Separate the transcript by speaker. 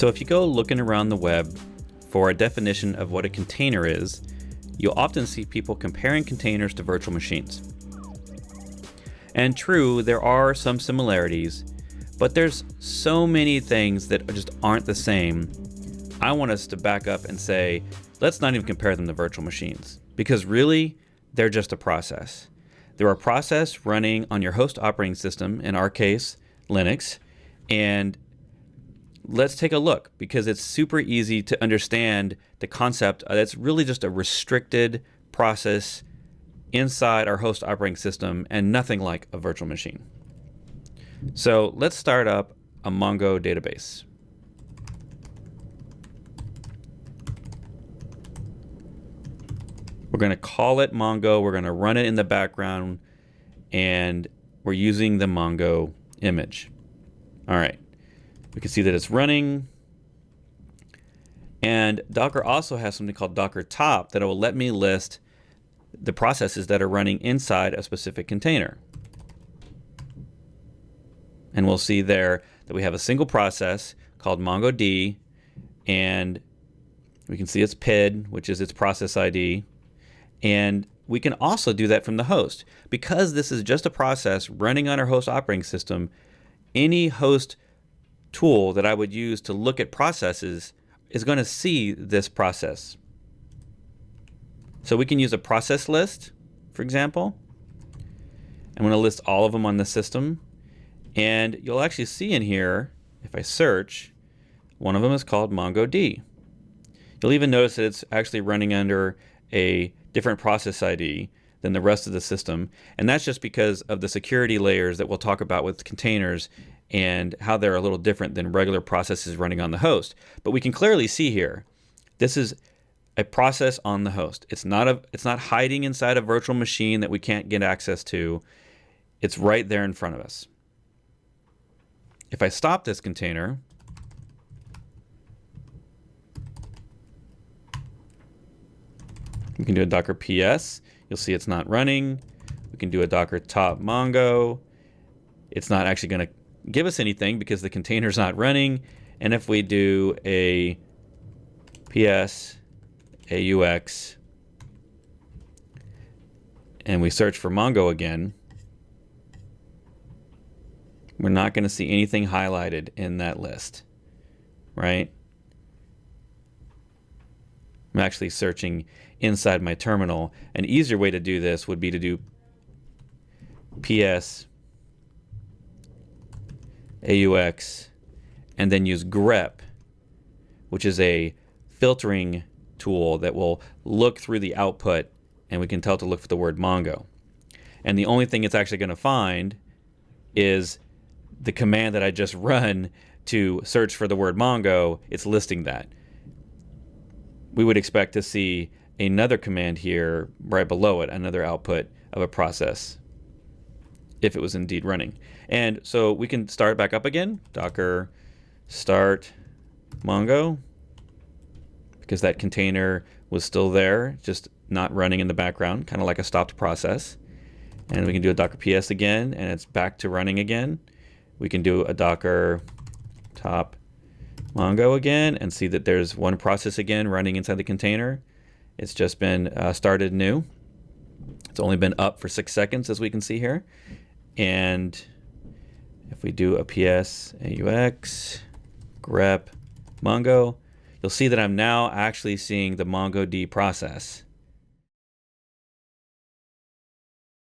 Speaker 1: So if you go looking around the web for a definition of what a container is, you'll often see people comparing containers to virtual machines. And true, there are some similarities, but there's so many things that just aren't the same. I want us to back up and say, let's not even compare them to virtual machines, because really, they're just a process. They're a process running on your host operating system, in our case, Linux, and let's take a look, because it's super easy to understand the concept that it's really just a restricted process inside our host operating system and nothing like a virtual machine. So let's start up a Mongo database. We're going to call it Mongo. We're going to run it in the background, and we're using the Mongo image. All right. We can see that it's running. And Docker also has something called Docker top that will let me list the processes that are running inside a specific container. And we'll see there that we have a single process called MongoD, and we can see its PID, which is its process ID. And we can also do that from the host. Because this is just a process running on our host operating system, any host tool that I would use to look at processes is going to see this process. So we can use a process list, for example. I'm going to list all of them on the system. And you'll actually see in here, if I search, one of them is called MongoD. You'll even notice that it's actually running under a different process ID than the rest of the system. And that's just because of the security layers that we'll talk about with containers and how they're a little different than regular processes running on the host. But we can clearly see here, this is a process on the host. It's not hiding inside a virtual machine that we can't get access to. It's right there in front of us. If I stop this container, we can do a Docker PS. You'll see it's not running. We can do a Docker top Mongo. It's not actually going to give us anything because the container's not running. And if we do a PS AUX and we search for Mongo again, we're not going to see anything highlighted in that list, right? I'm actually searching inside my terminal. An easier way to do this would be to do PS AUX and then use grep, which is a filtering tool that will look through the output, and we can tell it to look for the word Mongo. And the only thing it's actually going to find is the command that I just run to search for the word Mongo. It's listing that. We would expect to see another command here right below it, another output of a process, if it was indeed running. And so we can start back up again, Docker start Mongo, because that container was still there, just not running in the background, kind of like a stopped process. And we can do a Docker PS again, and it's back to running again. We can do a Docker top Mongo again and see that there's one process again running inside the container. It's just been started new. It's only been up for 6 seconds, as we can see here. And if we do a PS AUX grep Mongo, you'll see that I'm now actually seeing the MongoD process.